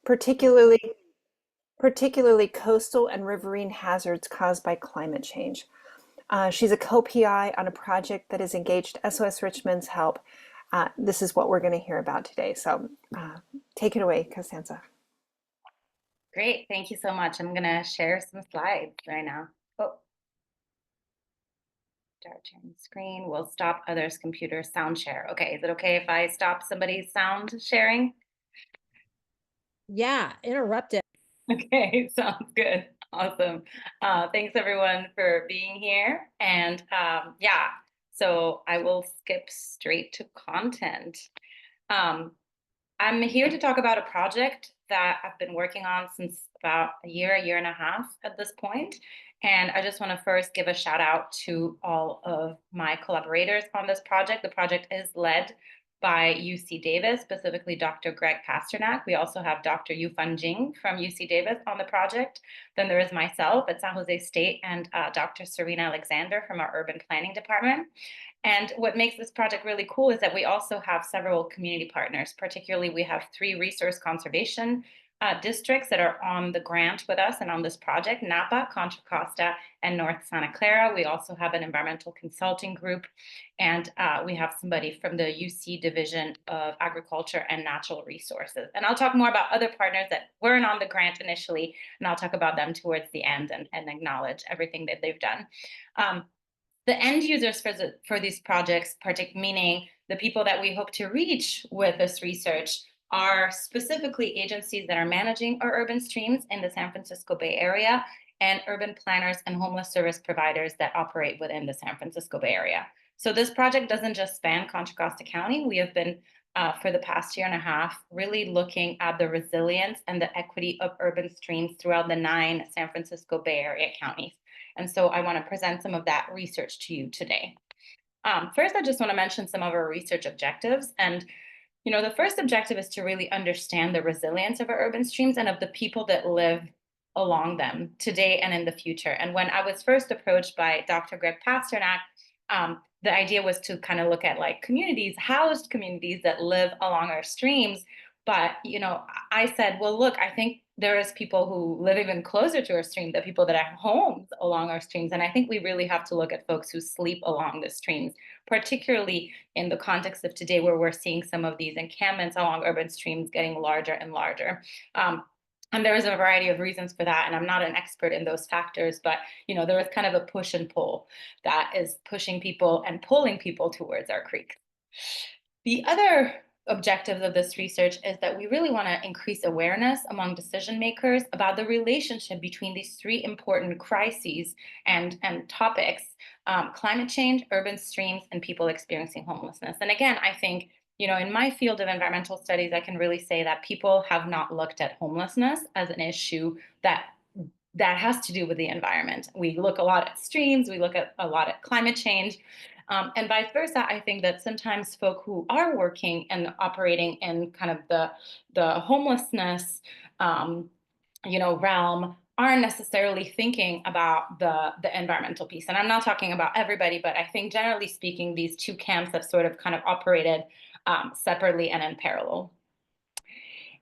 particularly particularly coastal and riverine hazards caused by climate change. She's a co-PI on a project that has engaged SOS Richmond's help. This is what we're going to hear about today. So take it away, Costanza. Great, thank you so much. I'm gonna share some slides right now. Oh, start sharing the screen. We'll stop others' computer sound share. Okay, is it okay if I stop somebody's sound sharing? Yeah, interrupt it. Okay, sounds good. Awesome. Thanks everyone for being here. And yeah, so I will skip straight to content. Um, I'm here to talk about a project that I've been working on since about a year and a half at this point. And I just want to first give a shout out to all of my collaborators on this project. The project is led by UC Davis, specifically Dr. Greg Pasternak. We also have Dr. Yufan Jing from UC Davis on the project. Then there is myself at San Jose State and Dr. Serena Alexander from our urban planning department. And what makes this project really cool is that we also have several community partners. Particularly, we have 3 resource conservation districts that are on the grant with us and on this project: Napa, Contra Costa, and North Santa Clara. We also have an environmental consulting group, and we have somebody from the UC Division of Agriculture and Natural Resources. And I'll talk more about other partners that weren't on the grant initially, and I'll talk about them towards the end and acknowledge everything that they've done. The end users for these projects, meaning the people that we hope to reach with this research, are specifically agencies that are managing our urban streams in the San Francisco Bay Area, and urban planners and homeless service providers that operate within the San Francisco Bay Area. So this project doesn't just span Contra Costa County. We have been, for the past year and a half, really looking at the resilience and the equity of urban streams throughout the 9 San Francisco Bay Area counties. And so I want to present some of that research to you today. First, I just want to mention some of our research objectives. And the first objective is to really understand the resilience of our urban streams and of the people that live along them today and in the future. And when I was first approached by Dr. Greg Pasternak, the idea was to kind of look at like communities, housed communities that live along our streams. But I said, well, look, I think there is people who live even closer to our stream, the people that have homes along our streams. And I think we really have to look at folks who sleep along the streams, particularly in the context of today, where we're seeing some of these encampments along urban streams getting larger and larger. And there is a variety of reasons for that. And I'm not an expert in those factors, but there is kind of a push and pull that is pushing people and pulling people towards our creeks. The other objectives of this research is that we really want to increase awareness among decision makers about the relationship between these 3 important crises and topics: climate change, urban streams, and people experiencing homelessness. And again, I think, in my field of environmental studies, I can really say that people have not looked at homelessness as an issue that has to do with the environment. We look a lot at streams, we look at a lot at climate change, and vice versa. I think that sometimes folk who are working and operating in kind of the homelessness, realm, aren't necessarily thinking about the environmental piece. And I'm not talking about everybody, but I think generally speaking, these 2 camps have sort of kind of operated separately and in parallel.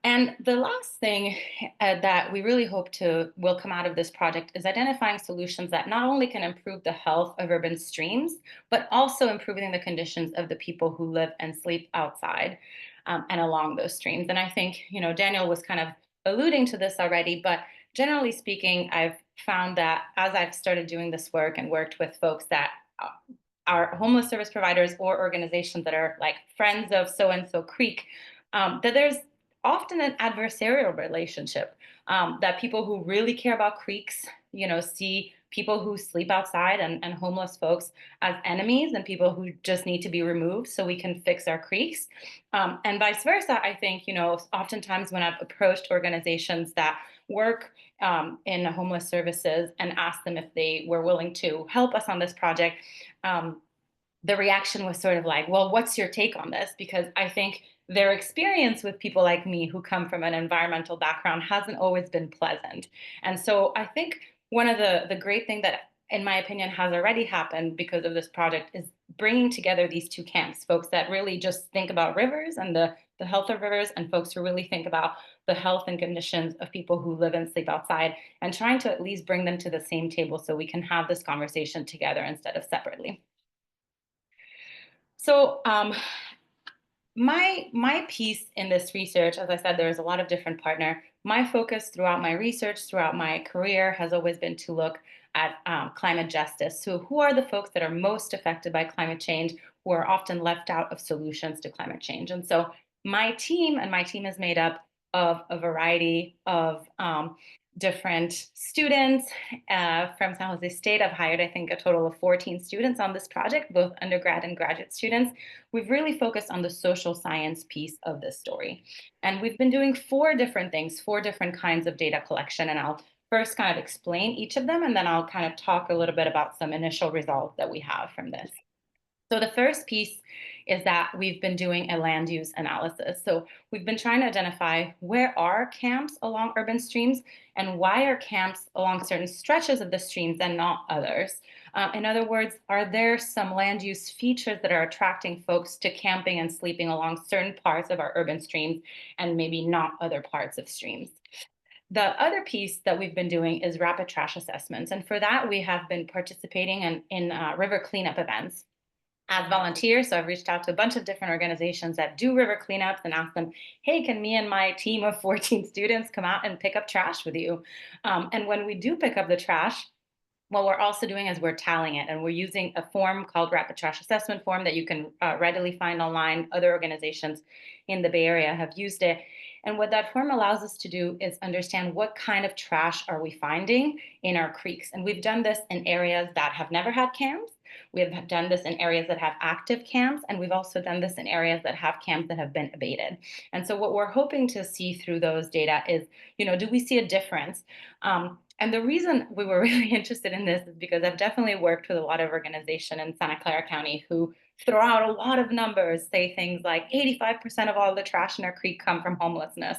And the last thing that we really hope will come out of this project is identifying solutions that not only can improve the health of urban streams, but also improving the conditions of the people who live and sleep outside and along those streams. And I think, Daniel was kind of alluding to this already, but generally speaking, I've found that as I've started doing this work and worked with folks that are homeless service providers or organizations that are like friends of so-and-so creek, that there's often an adversarial relationship, that people who really care about creeks, see people who sleep outside and homeless folks as enemies and people who just need to be removed so we can fix our creeks. And vice versa. I think, oftentimes when I've approached organizations that work in homeless services and asked them if they were willing to help us on this project, the reaction was sort of like, well, what's your take on this? Because I think their experience with people like me who come from an environmental background hasn't always been pleasant. And so I think one of the great thing that, in my opinion, has already happened because of this project is bringing together these 2 camps: folks that really just think about rivers and the health of rivers, and folks who really think about the health and conditions of people who live and sleep outside, and trying to at least bring them to the same table so we can have this conversation together instead of separately. So my piece in this research, as I said, there's a lot of different partner. My focus throughout my research, throughout my career, has always been to look at climate justice. So who are the folks that are most affected by climate change, who are often left out of solutions to climate change? And so my team is made up of a variety of different students from San Jose State. I've hired, I think, a total of 14 students on this project, both undergrad and graduate students. We've really focused on the social science piece of this story. And we've been doing four different things, four different kinds of data collection. And I'll first kind of explain each of them, and then I'll kind of talk a little bit about some initial results that we have from this. So the first piece is that we've been doing a land use analysis. So we've been trying to identify where are camps along urban streams and why are camps along certain stretches of the streams and not others. In other words, are there some land use features that are attracting folks to camping and sleeping along certain parts of our urban streams and maybe not other parts of streams? The other piece that we've been doing is rapid trash assessments. And for that, we have been participating in river cleanup events as volunteers. So I've reached out to a bunch of different organizations that do river cleanups and asked them, hey, can me and my team of 14 students come out and pick up trash with you? And when we do pick up the trash, what we're also doing is we're tallying it, and we're using a form called Rapid Trash Assessment Form that you can readily find online. Other organizations in the Bay Area have used it. And what that form allows us to do is understand what kind of trash are we finding in our creeks. And we've done this in areas that have never had camps. We have done this in areas that have active camps, and we've also done this in areas that have camps that have been abated. And so what we're hoping to see through those data is, do we see a difference? And the reason we were really interested in this is because I've definitely worked with a lot of organizations in Santa Clara County who throw out a lot of numbers, say things like 85% of all the trash in our creek come from homelessness.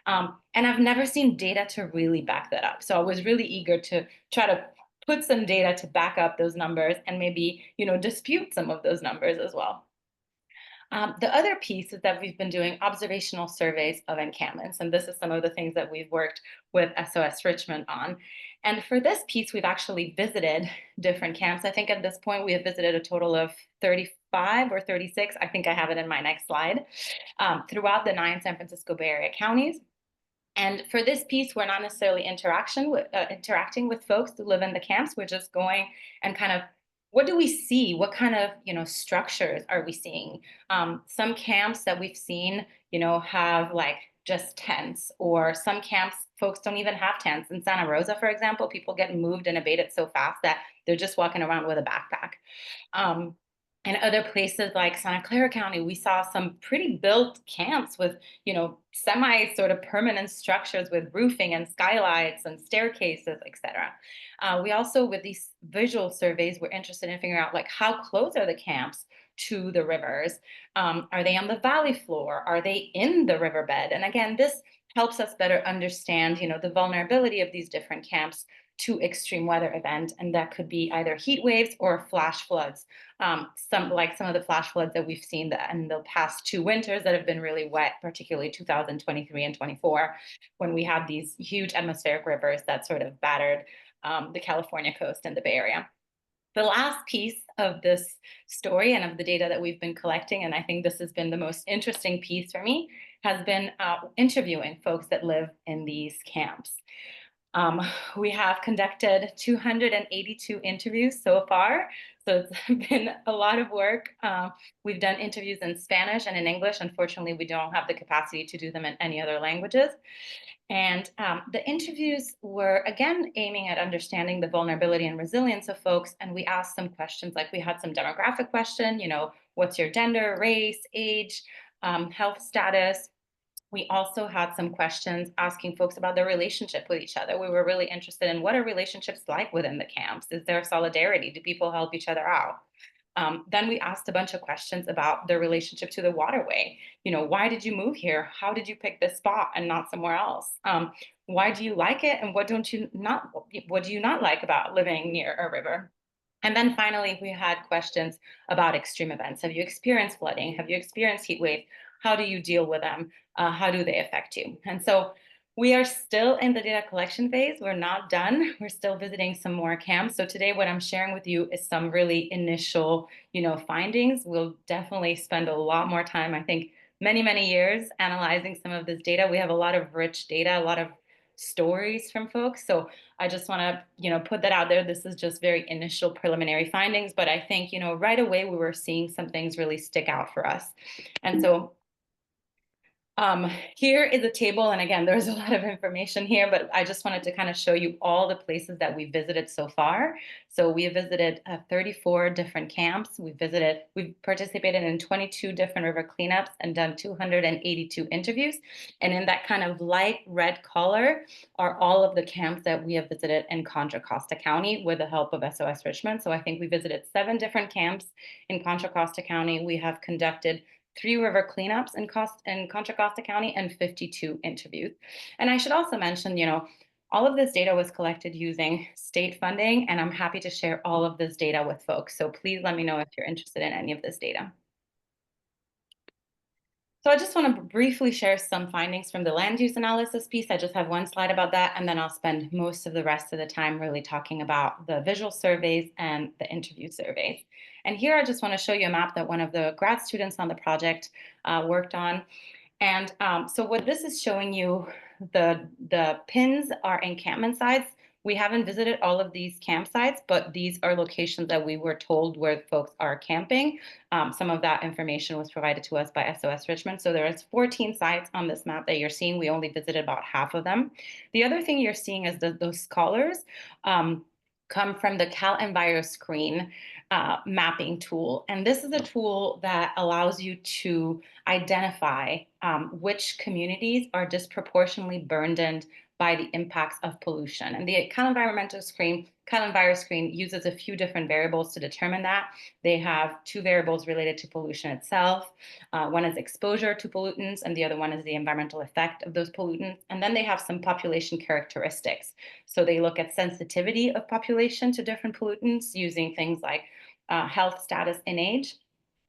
And I've never seen data to really back that up. So I was really eager to try to put some data to back up those numbers and maybe, dispute some of those numbers as well. The other piece is that we've been doing observational surveys of encampments, and this is some of the things that we've worked with SOS Richmond on. And for this piece, we've actually visited different camps. I think at this point we have visited a total of 35 or 36. I think I have it in my next slide, throughout the 9 San Francisco Bay Area counties. And for this piece, we're not necessarily interacting with folks who live in the camps. We're just going and kind of, what do we see? What kind of structures are we seeing? Some camps that we've seen, have like just tents, or some camps folks don't even have tents. In Santa Rosa, for example, people get moved and abated so fast that they're just walking around with a backpack. Um, and other places like Santa Clara County, we saw some pretty built camps with, semi sort of permanent structures with roofing and skylights and staircases, etc. We also, with these visual surveys, we're interested in figuring out like how close are the camps to the rivers? Are they on the valley floor? Are they in the riverbed? And again, this helps us better understand, the vulnerability of these different camps to extreme weather event, and that could be either heat waves or flash floods. Some of the flash floods that we've seen in the past 2 winters that have been really wet, particularly 2023 and 24, when we had these huge atmospheric rivers that sort of battered the California coast and the Bay Area. The last piece of this story and of the data that we've been collecting, and I think this has been the most interesting piece for me, has been interviewing folks that live in these camps. We have conducted 282 interviews so far, so it's been a lot of work. We've done interviews in Spanish and in English. Unfortunately, we don't have the capacity to do them in any other languages. And the interviews were, again, aiming at understanding the vulnerability and resilience of folks. And we asked some questions, like we had some demographic question, what's your gender, race, age, health status. We also had some questions asking folks about their relationship with each other. We were really interested in what are relationships like within the camps? Is there solidarity? Do people help each other out? Then we asked a bunch of questions about their relationship to the waterway. Why did you move here? How did you pick this spot and not somewhere else? Why do you like it? And what do you not like about living near a river? And then finally, we had questions about extreme events. Have you experienced flooding? Have you experienced heat waves? how do you deal with them? How do they affect you? And so we are still in the data collection phase. We're not done. We're still visiting some more camps. So today what I'm sharing with you is some really initial, findings. We'll definitely spend a lot more time, I think, many years analyzing some of this data. We have a lot of rich data, a lot of stories from folks. So I just want to, put that out there. This is just very initial preliminary findings, but I think, right away we were seeing some things really stick out for us. And so here is a table, and again, there's a lot of information here, but I just wanted to kind of show you all the places that we visited so far. So we have visited 34 different camps. We've participated in 22 different river cleanups and done 282 interviews. And in that kind of light red color are all of the camps that we have visited in Contra Costa County with the help of SOS Richmond. So I think we visited 7 different camps in Contra Costa County. We have conducted 3 river cleanups in Contra Costa County and 52 interviews. And I should also mention, all of this data was collected using state funding, and I'm happy to share all of this data with folks. So please let me know if you're interested in any of this data. So I just want to briefly share some findings from the land use analysis piece. I just have one slide about that, and then I'll spend most of the rest of the time really talking about the visual surveys and the interview surveys. And here I just want to show you a map that one of the grad students on the project worked on. And so what this is showing you, the pins are encampment sites. We haven't visited all of these campsites, but these are locations that we were told where folks are camping. Some of that information was provided to us by SOS Richmond. So there is 14 sites on this map that you're seeing. We only visited about half of them. The other thing you're seeing is those colors come from the Cal Enviroscreen mapping tool. And this is a tool that allows you to identify which communities are disproportionately burdened by the impacts of pollution. And the Cal Enviroscreen uses a few different variables to determine that. They have 2 variables related to pollution itself. One is exposure to pollutants, and the other one is the environmental effect of those pollutants. And then they have some population characteristics. So they look at sensitivity of population to different pollutants using things like health status and age.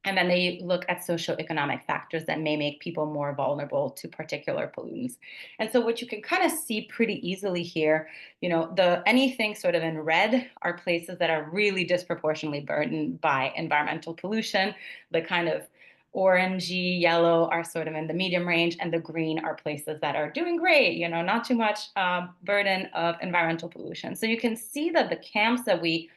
And then they look at socioeconomic factors that may make people more vulnerable to particular pollutants. And so what you can kind of see pretty easily here, anything sort of in red are places that are really disproportionately burdened by environmental pollution. The kind of orangey yellow are sort of in the medium range, and the green are places that are doing great, not too much burden of environmental pollution. So you can see that the camps that we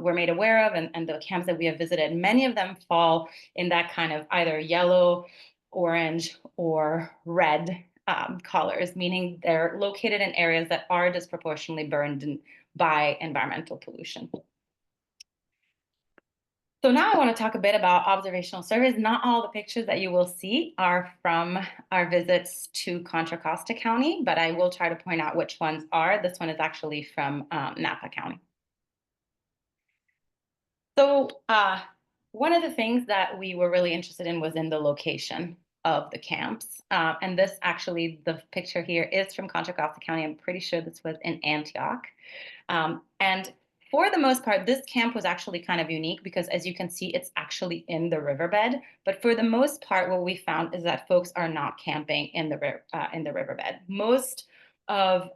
were made aware of and the camps that we have visited, many of them fall in that kind of either yellow, orange, or red colors, meaning they're located in areas that are disproportionately burdened by environmental pollution. So now I want to talk a bit about observational surveys. Not all the pictures that you will see are from our visits to Contra Costa County, but I will try to point out which ones are. This one is actually from Napa County. So one of the things that we were really interested in was in the location of the camps. And this actually, the picture here is from Contra Costa County. I'm pretty sure this was in Antioch. And for the most part, this camp was actually kind of unique because, as you can see, it's actually in the riverbed. But for the most part, what we found is that folks are not camping in the riverbed. Most of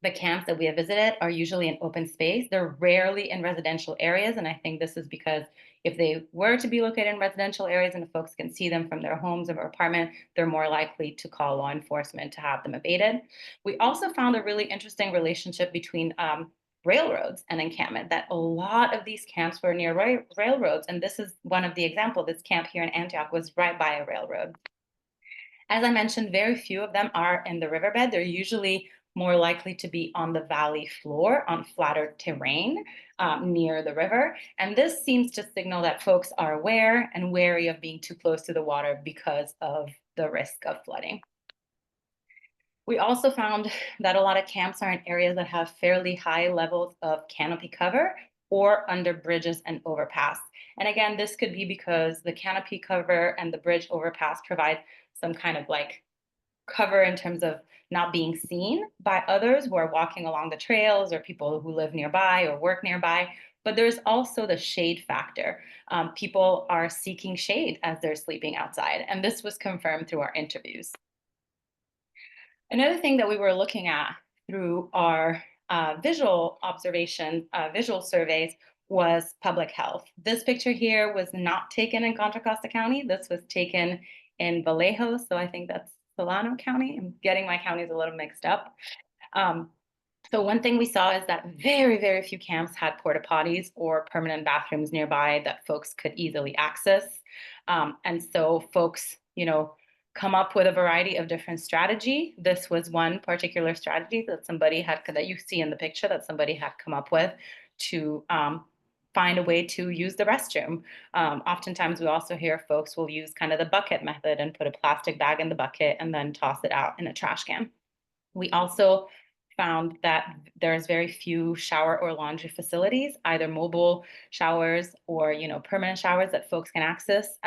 the camps that we have visited are usually in open space. They're rarely in residential areas. And I think this is because if they were to be located in residential areas and folks can see them from their homes or apartment, they're more likely to call law enforcement to have them abated. We also found a really interesting relationship between railroads and encampment, that a lot of these camps were near railroads. And this is one of the examples. This camp here in Antioch was right by a railroad. As I mentioned, very few of them are in the riverbed. They're usually more likely to be on the valley floor, on flatter terrain near the river. And this seems to signal that folks are aware and wary of being too close to the water because of the risk of flooding. We also found that a lot of camps are in areas that have fairly high levels of canopy cover or under bridges and overpass. And again, this could be because the canopy cover and the bridge overpass provide some kind of like cover in terms of not being seen by others who are walking along the trails or people who live nearby or work nearby, But there's also the shade factor. People are seeking shade as they're sleeping outside. And this was confirmed through our interviews. Another thing that we were looking at through our visual observation, visual surveys, was public health. This picture here was not taken in Contra Costa County. This was taken in Vallejo, so I think that's Solano County. I'm getting my counties a little mixed up. Um, so one thing we saw is that very, very few camps had porta potties or permanent bathrooms nearby that folks could easily access. And so folks, come up with a variety of different strategy. This was one particular strategy that somebody had, that you see in the picture, that somebody had come up with to find a way to use the restroom. Oftentimes we also hear folks will use kind of the bucket method and put a plastic bag in the bucket and then toss it out in a trash can. We also found that there's very few shower or laundry facilities, either mobile showers or permanent showers that folks can access.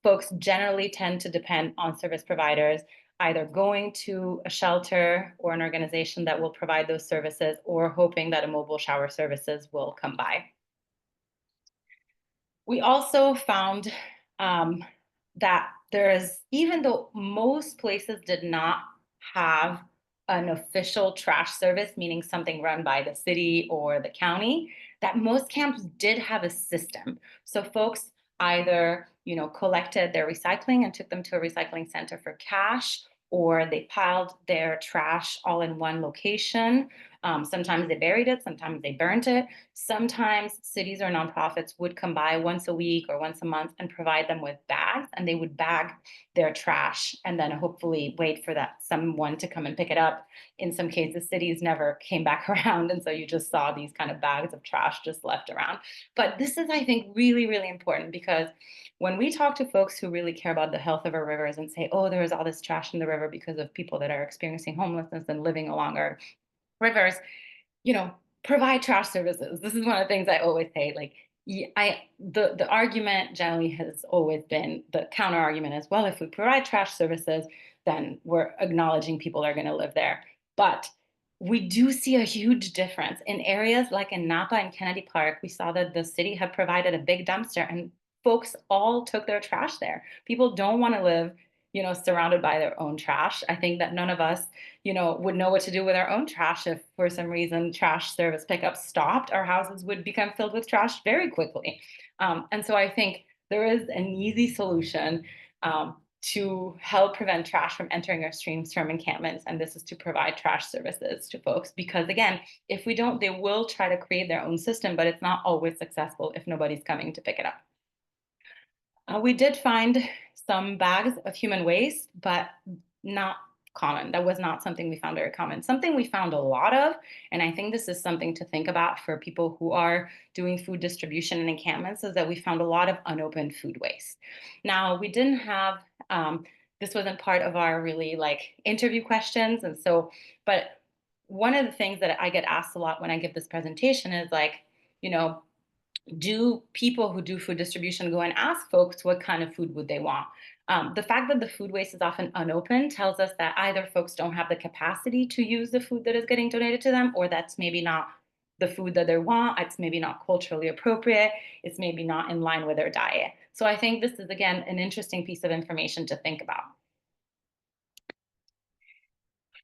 Folks generally tend to depend on service providers, either going to a shelter or an organization that will provide those services, or hoping that a mobile shower services will come by. We also found that there is, even though most places did not have an official trash service, meaning something run by the city or the county, that most camps did have a system. So folks either, collected their recycling and took them to a recycling center for cash, or they piled their trash all in one location. Sometimes they buried it, sometimes they burnt it. Sometimes cities or nonprofits would come by once a week or once a month and provide them with bags, and they would bag their trash and then hopefully wait for that someone to come and pick it up. In some cases, cities never came back around, and so you just saw these kind of bags of trash just left around. But this is, I think, really, really important, because when we talk to folks who really care about the health of our rivers and say, oh, there is all this trash in the river because of people that are experiencing homelessness and living along our rivers, you know, provide trash services. This is one of the things I always say. Like, the argument generally has always been, the counter argument is, well, if we provide trash services, then we're acknowledging people are going to live there. But we do see a huge difference in areas like in Napa and Kennedy Park. We saw that the city had provided a big dumpster, and folks all took their trash there. People don't want to live, surrounded by their own trash. I think that none of us, would know what to do with our own trash if for some reason trash service pickup stopped. Our houses would become filled with trash very quickly. And so I think there is an easy solution to help prevent trash from entering our streams from encampments, and this is to provide trash services to folks. Because again, if we don't, they will try to create their own system, but it's not always successful if nobody's coming to pick it up. We did find some bags of human waste, but not common. That was not something we found very common. Something we found a lot of, and I think this is something to think about for people who are doing food distribution in encampments, is that we found a lot of unopened food waste. Now, we didn't have, this wasn't part of our really interview questions. And so, but one of the things that I get asked a lot when I give this presentation is do people who do food distribution go and ask folks what kind of food would they want? The fact that the food waste is often unopened tells us that either folks don't have the capacity to use the food that is getting donated to them, or that's maybe not the food that they want. It's maybe not culturally appropriate. It's maybe not in line with their diet. So I think this is, again, an interesting piece of information to think about.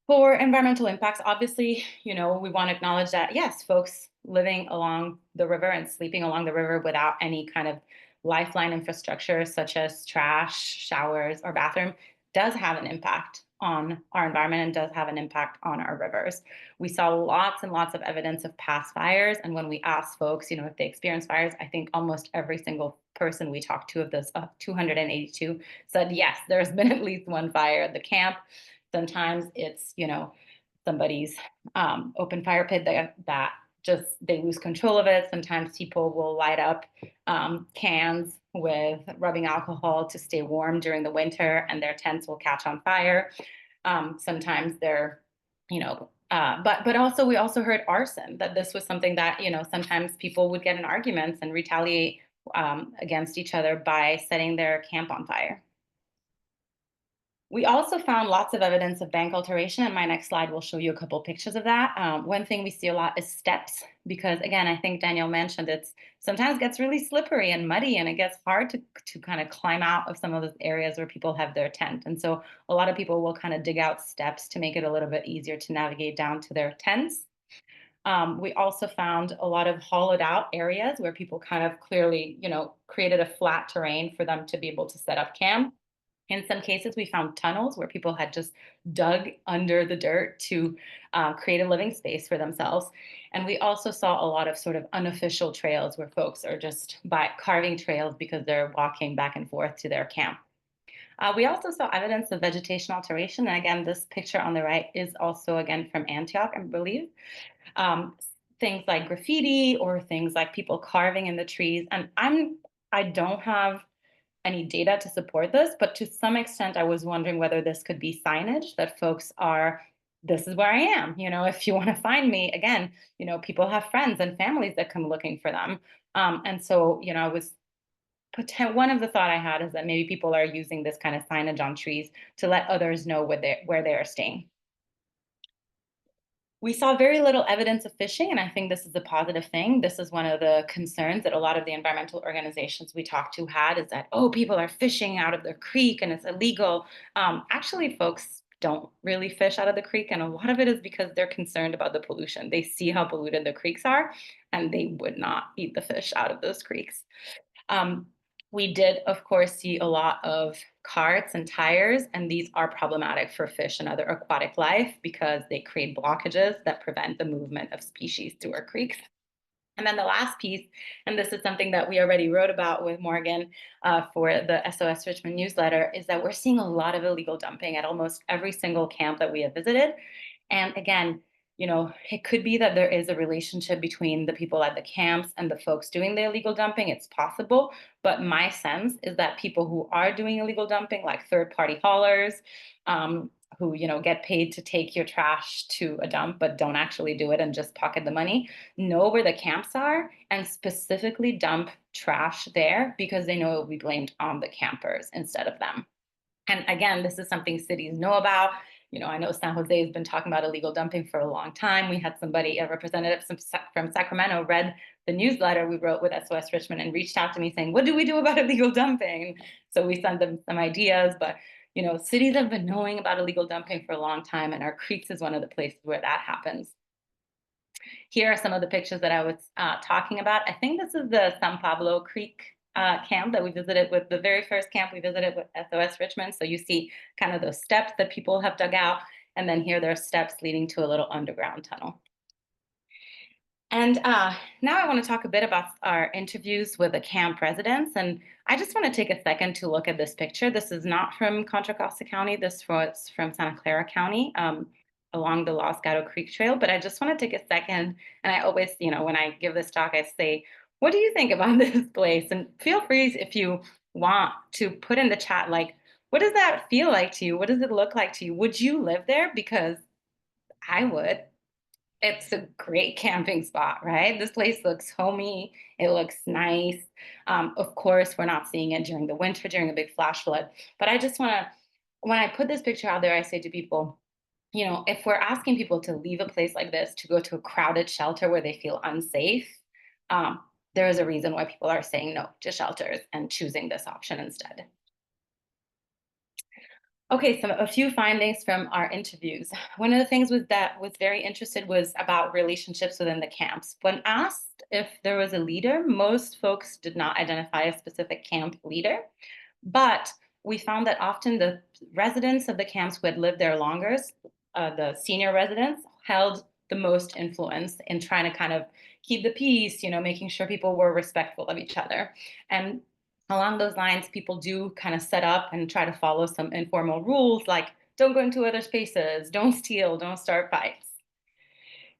For environmental impacts, obviously, we want to acknowledge that, yes, folks living along the river and sleeping along the river without any kind of lifeline infrastructure, such as trash, showers, or bathroom, does have an impact on our environment and does have an impact on our rivers. We saw lots and lots of evidence of past fires. And when we asked folks, if they experience fires, I think almost every single person we talked to of those 282 said, yes, there's been at least one fire at the camp. Sometimes it's, somebody's open fire pit that just they lose control of it. Sometimes people will light up cans with rubbing alcohol to stay warm during the winter, and their tents will catch on fire. Sometimes they're, but also we also heard arson, that this was something that, sometimes people would get in arguments and retaliate against each other by setting their camp on fire. We also found lots of evidence of bank alteration, and my next slide will show you a couple pictures of that. One thing we see a lot is steps, because again, I think Danielle mentioned it's sometimes gets really slippery and muddy, and it gets hard to kind of climb out of some of those areas where people have their tent. And so a lot of people will kind of dig out steps to make it a little bit easier to navigate down to their tents. We also found a lot of hollowed out areas where people kind of clearly, created a flat terrain for them to be able to set up camp. In some cases, we found tunnels where people had just dug under the dirt to create a living space for themselves. And we also saw a lot of sort of unofficial trails where folks are just by carving trails because they're walking back and forth to their camp. We also saw evidence of vegetation alteration. And again, this picture on the right is also, again, from Antioch, I believe. Um, Things like graffiti or things like people carving in the trees. And I don't have any data to support this, but to some extent, I was wondering whether this could be signage that folks are, this is where I am. If you want to find me, again, people have friends and families that come looking for them. And so, I was one of the thought I had is that maybe people are using this kind of signage on trees to let others know where they are staying. We saw very little evidence of fishing, and I think this is a positive thing. This is one of the concerns that a lot of the environmental organizations we talked to had, is that, oh, people are fishing out of their creek and it's illegal. Actually, folks don't really fish out of the creek, and a lot of it is because they're concerned about the pollution. They see how polluted the creeks are, and they would not eat the fish out of those creeks. Um, we did, of course, see a lot of carts and tires, and these are problematic for fish and other aquatic life because they create blockages that prevent the movement of species through our creeks. And then the last piece, and this is something that we already wrote about with Morgan for the SOS Richmond newsletter, is that we're seeing a lot of illegal dumping at almost every single camp that we have visited. And again, it could be that there is a relationship between the people at the camps and the folks doing the illegal dumping. It's possible. But my sense is that people who are doing illegal dumping, like third-party haulers, who get paid to take your trash to a dump but don't actually do it and just pocket the money, know where the camps are and specifically dump trash there because they know it will be blamed on the campers instead of them. And again, this is something cities know about. I know San Jose has been talking about illegal dumping for a long time. We had somebody, a representative from Sacramento, read the newsletter we wrote with SOS Richmond and reached out to me saying, what do we do about illegal dumping? So we sent them some ideas, but cities have been knowing about illegal dumping for a long time, and our creeks is one of the places where that happens. Here are some of the pictures that I was talking about. I think this is the San Pablo Creek camp that we visited with, the very first camp we visited with SOS Richmond. So you see kind of those steps that people have dug out. And then here there are steps leading to a little underground tunnel. And now I want to talk a bit about our interviews with the camp residents. And I just want to take a second to look at this picture. This is not from Contra Costa County. This was from Santa Clara County along the Los Gato Creek Trail. But I just want to take a second. And I always, when I give this talk, I say, what do you think about this place? And feel free if you want to put in the chat, like, what does that feel like to you? What does it look like to you? Would you live there? Because I would. It's a great camping spot, right? This place looks homey. It looks nice. Of course, we're not seeing it during the winter, during a big flash flood. But I just want to, when I put this picture out there, I say to people, if we're asking people to leave a place like this to go to a crowded shelter where they feel unsafe, um, there is a reason why people are saying no to shelters and choosing this option instead. Okay, so a few findings from our interviews. One of the things that was very interested was about relationships within the camps. When asked if there was a leader, most folks did not identify a specific camp leader, but we found that often the residents of the camps who had lived there longest, the senior residents, held the most influence in trying to kind of keep the peace, making sure people were respectful of each other. And along those lines, people do kind of set up and try to follow some informal rules like don't go into other spaces, don't steal, don't start fights.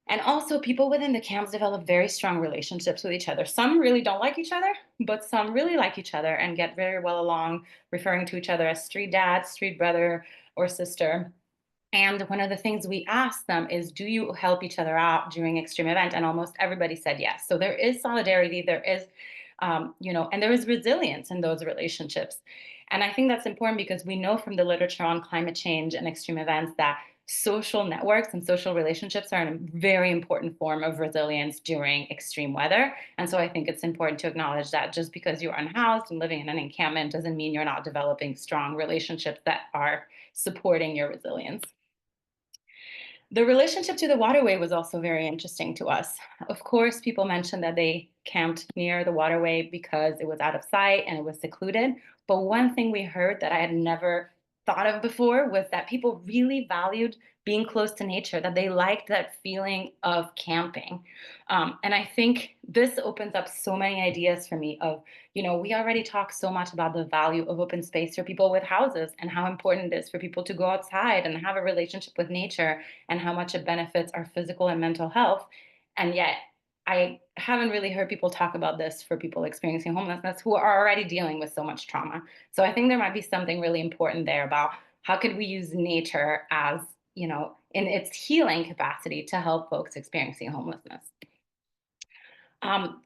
And also, people within the camps develop very strong relationships with each other. Some really don't like each other, but some really like each other and get very well along, referring to each other as street dad, street brother, or sister. And one of the things we asked them is, do you help each other out during extreme event? And almost everybody said yes. So there is solidarity, there is, and there is resilience in those relationships. And I think that's important because we know from the literature on climate change and extreme events that social networks and social relationships are a very important form of resilience during extreme weather. And so I think it's important to acknowledge that just because you're unhoused and living in an encampment doesn't mean you're not developing strong relationships that are supporting your resilience. The relationship to the waterway was also very interesting to us. Of course, people mentioned that they camped near the waterway because it was out of sight and it was secluded. But one thing we heard that I had never thought of before was that people really valued being close to nature, that they liked that feeling of camping. And I think this opens up so many ideas for me of, we already talk so much about the value of open space for people with houses and how important it is for people to go outside and have a relationship with nature and how much it benefits our physical and mental health. And yet, I haven't really heard people talk about this for people experiencing homelessness who are already dealing with so much trauma. So I think there might be something really important there about how could we use nature as, in its healing capacity to help folks experiencing homelessness.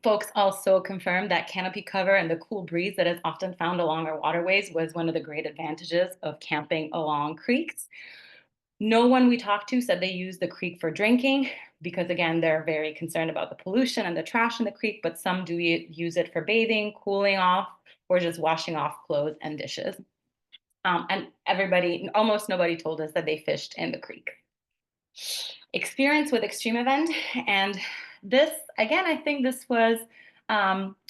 Folks also confirmed that canopy cover and the cool breeze that is often found along our waterways was one of the great advantages of camping along creeks. No one we talked to said they use the creek for drinking because, again, they're very concerned about the pollution and the trash in the creek, but some do use it for bathing, cooling off, or just washing off clothes and dishes. And almost nobody told us that they fished in the creek. Experience with extreme event. And this, again, I think this was,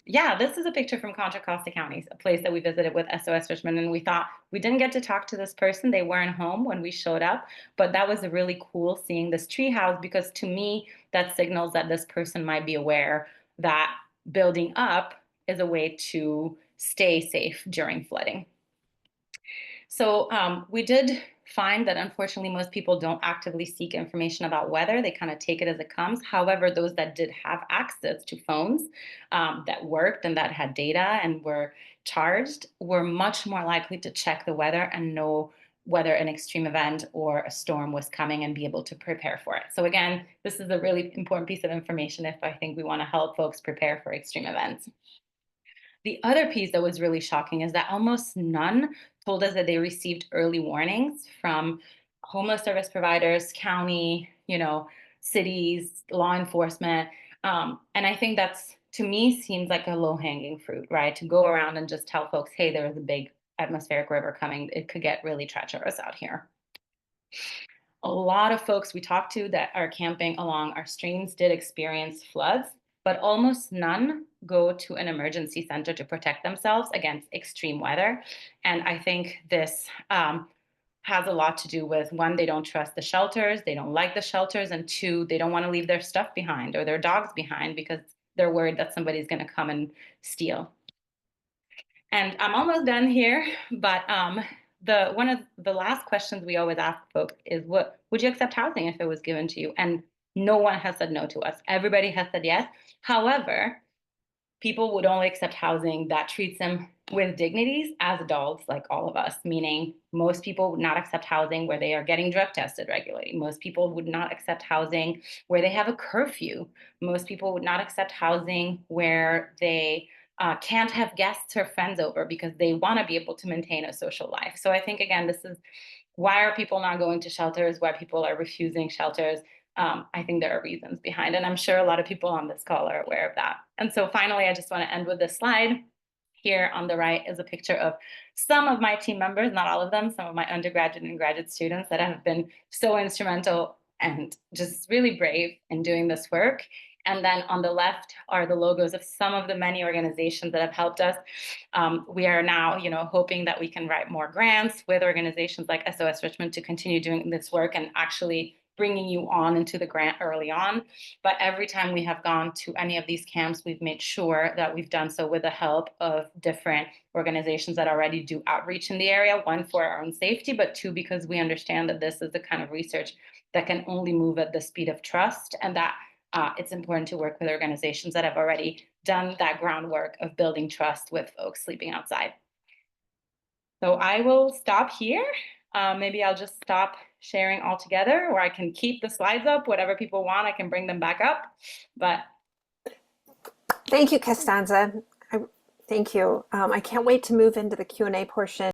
this is a picture from Contra Costa County, a place that we visited with SOS Richmond. And we thought we didn't get to talk to this person. They weren't home when we showed up, but that was really cool seeing this tree house because to me, that signals that this person might be aware that building up is a way to stay safe during flooding. So we did find that unfortunately most people don't actively seek information about weather. They kind of take it as it comes. However, those that did have access to phones that worked and that had data and were charged were much more likely to check the weather and know whether an extreme event or a storm was coming and be able to prepare for it. So again, this is a really important piece of information if I think we want to help folks prepare for extreme events. The other piece that was really shocking is that almost none told us that they received early warnings from homeless service providers, county, cities, law enforcement. And I think that's, to me, seems like a low-hanging fruit, right? To go around and just tell folks, hey, there is a big atmospheric river coming. It could get really treacherous out here. A lot of folks we talked to that are camping along our streams did experience floods, but almost none go to an emergency center to protect themselves against extreme weather. And I think this has a lot to do with, one, they don't trust the shelters, they don't like the shelters, and two, they don't want to leave their stuff behind or their dogs behind because they're worried that somebody's going to come and steal. And I'm almost done here, but one of the last questions we always ask folks is, what would you accept housing if it was given to you? And no one has said no to us. Everybody has said yes. However, people would only accept housing that treats them with dignities as adults, like all of us, meaning most people would not accept housing where they are getting drug tested regularly. Most people would not accept housing where they have a curfew. Most people would not accept housing where they can't have guests or friends over because they want to be able to maintain a social life. So I think, again, this is why are people not going to shelters, why people are refusing shelters. I think there are reasons behind, and I'm sure a lot of people on this call are aware of that. And so finally, I just want to end with this slide. Here on the right is a picture of some of my team members, not all of them, some of my undergraduate and graduate students that have been so instrumental and just really brave in doing this work. And then on the left are the logos of some of the many organizations that have helped us. We are now, hoping that we can write more grants with organizations like SOS Richmond to continue doing this work and actually bringing you on into the grant early on. But every time we have gone to any of these camps, we've made sure that we've done so with the help of different organizations that already do outreach in the area, one, for our own safety, but two, because we understand that this is the kind of research that can only move at the speed of trust, and that it's important to work with organizations that have already done that groundwork of building trust with folks sleeping outside. So I will stop here. Maybe I'll just stop sharing altogether, or I can keep the slides up, whatever people want, I can bring them back up. But thank you, Costanza. Thank you. I can't wait to move into the Q&A portion.